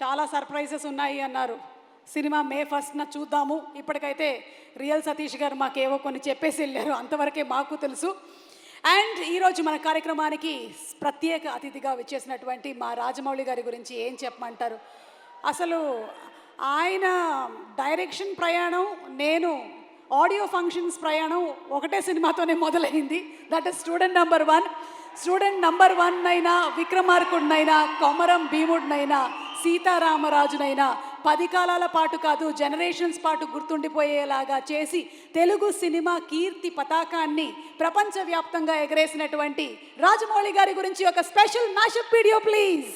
చాలా సర్ప్రైజెస్ ఉన్నాయి అన్నారు. సినిమా మే 1న చూద్దాము. ఇప్పటికైతే రియల్ సతీష్ గారు మాకేవో కొన్ని చెప్పేసి వెళ్ళారు, అంతవరకే మాకు తెలుసు. అండ్ ఈరోజు మన కార్యక్రమానికి ప్రత్యేక అతిథిగా విచ్చేసినటువంటి మా రాజమౌళి గారి గురించి ఏం చెప్పమంటారు. అసలు ఆయన డైరెక్షన్ ప్రయాణం, నేను ఆడియో ఫంక్షన్స్ ప్రయాణం ఒకటే సినిమాతోనే మొదలైంది. That is student number 1. Student number 1 అయినా, విక్రమార్కుడినైనా, కొమరం భీముడినైనా, సీతారామరాజునైనా 10 కాలాల పాటు కాదు, జనరేషన్స్ పాటు గుర్తుండిపోయేలాగా చేసి తెలుగు సినిమా కీర్తి పతాకాన్ని ప్రపంచవ్యాప్తంగా ఎగరేసినటువంటి రాజమౌళి గారి గురించి ఒక స్పెషల్ మ్యాషప్ వీడియో ప్లీజ్.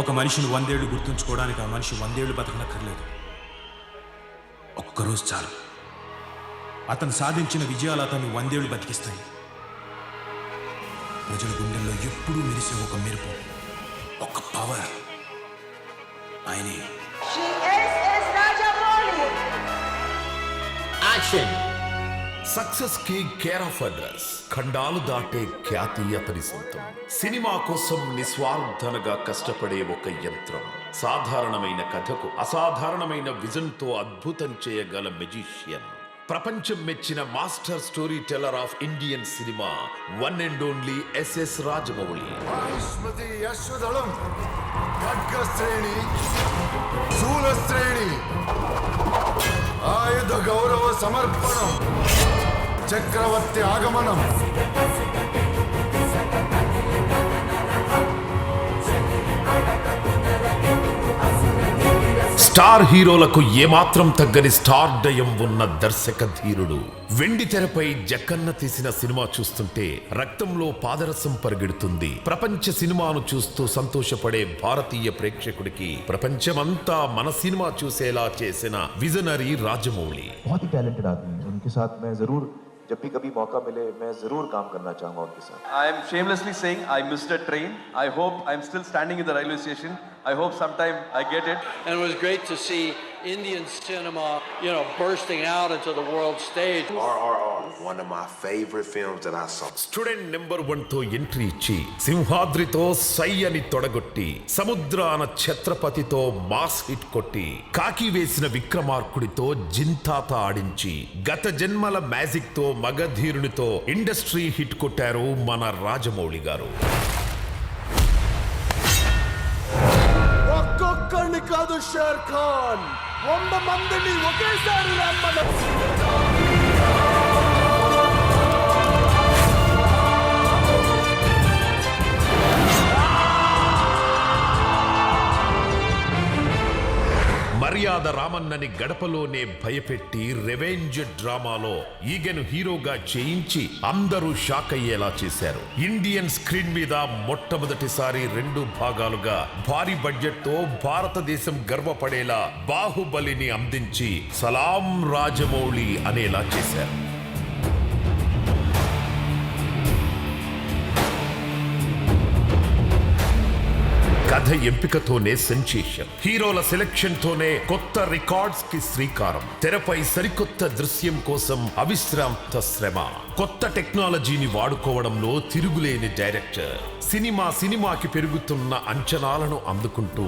ఒక మనిషిని 100 ఏళ్ళు గుర్తుంచుకోవడానికి ఆ మనిషి 100 ఏళ్ళు బతకనక్కర్లేదు. ఒక్కరోజు చాలు. అతను సాధించిన విజయాలు అతన్ని 100 ఏళ్ళు బతికిస్తాయి. ప్రజల గుండెల్లో ఎప్పుడూ మెరిసే ఒక మెరుపు, ఒక పవర్, ఆయనే యాక్షన్. సక్సెస్ కి కేర్ ఆఫ్ అడ్రస్, ఖండాలు దాటే ఖ్యాతి అతని సొంతం. సినిమా కోసం నిస్వార్థనగా కష్టపడే ఒక యంత్రం. సాధారణమైన కథకు అసాధారణమైన విజన్ తో అద్భుతం చేయగల మెజిషియన్. ప్రపంచం మెచ్చిన master storyteller of Indian cinema, one and only S S Rajamouli. ఆయుధ గౌరవ సమర్పణం, చక్రవర్తి ఆగమనం. స్టార్ హీరోలకు ఏమాత్రం తగ్గని స్టార్ డయం ఉన్న దర్శక ధీరుడు. వెండి తెరపై జక్కన్న తీసిన సినిమా చూస్తుంటే రక్తంలో పాదరసం పరిగెడుతుంది. ప్రపంచ సినిమాను చూస్తూ సంతోషపడే భారతీయ ప్రేక్షకుడికి ప్రపంచమంతా మన సినిమా చూసేలా చేసిన విజనరీ రాజమౌళి. जब भी कभी मौका मिले मैं जरूर काम करना चाहूंगा उनके साथ. I am shamelessly saying I missed a train. I hope I'm still standing in the railway station. I hope sometime I get it. And it was great to see Indian cinema, bursting out into the world stage. RRR, one of my favorite films that I saw. Student number 1 తో entry ఇచ్చి సింహాద్రితో సై అని తొడగొట్టి, సముద్రాన ఛత్రపతితో mass hit కొట్టి, కాకి వేసిన విక్రమార్కుడితో జింతాత ఆడించి, గత జన్మల magic తో మగధీరునితో ఇండస్ట్రీ హిట్ కొట్టారు మన రాజమౌళి గారు. ఒక్కొక్కడిని కాదు షేర్ ఖాన్, 100 మందిని ఒకేసారి రమ్మను. మర్యాద రామన్నని గడపలోనే భయపెట్టి రెవెంజ్ డ్రామాలో ఈగను హీరోగా చేయించి అందరూ షాక్ అయ్యేలా చేశారు. ఇండియన్ స్క్రీన్ మీద మొట్టమొదటిసారి 2 భాగాలుగా భారీ బడ్జెట్ తో భారతదేశం గర్వపడేలా బాహుబలిని అందించి సలాం రాజమౌళి అనేలా చేశారు. కథ ఎంపికతోనే సెన్సేషన్, హీరోల సెలెక్షన్ తోనే కొత్త రికార్డ్స్ కి శ్రీకారం. తెరపై సరికొత్త దృశ్యం కోసం అవిశ్రాంత శ్రమ, కొత్త టెక్నాలజీని వాడుకోవడంలో తిరుగులేని డైరెక్టర్. సినిమాకి పెరుగుతున్న అంచనాలను అందుకుంటూ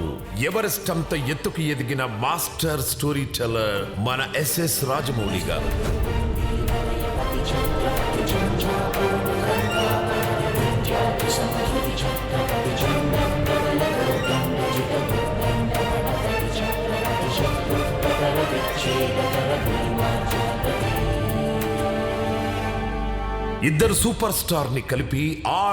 ఎవరెస్ట్ అంత ఎత్తుకు ఎదిగిన మాస్టర్ స్టోరీ టెల్లర్ మన ఎస్ఎస్ రాజమౌళి గారు. ఇద్దరు సూపర్ స్టార్ ని కలిపి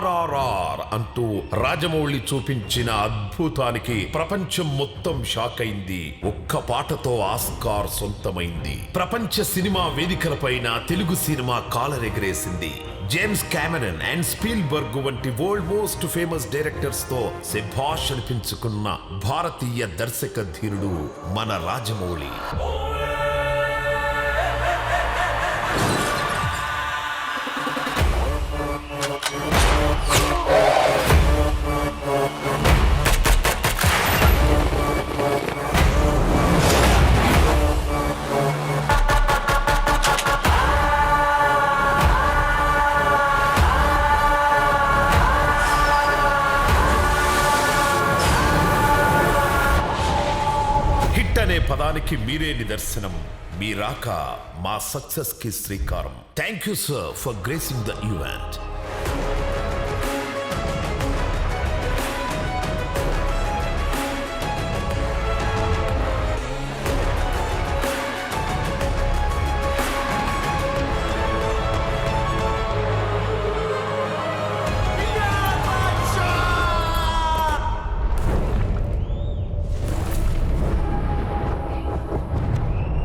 RRR అంటూ రాజమౌళి చూపించిన అద్భుతానికి ప్రపంచం మొత్తం షాక్ అయింది. ఒక్క పాటతో ఆస్కార్ సొంతమైంది. ప్రపంచ సినిమా వేదికలపైన తెలుగు సినిమా కాలరెగరేసింది. జేమ్స్ కెమెరన్ అండ్ స్పీల్బర్గ్ వంటి వరల్డ్ మోస్ట్ ఫేమస్ డైరెక్టర్స్ తో శభాష్ అనిపించుకున్న భారతీయ దర్శక ధీరుడు మన రాజమౌళి. పదానికి మీరే నిదర్శనం. మీ రాక మా సక్సెస్ కి శ్రీకారం. Thank you sir for gracing the event.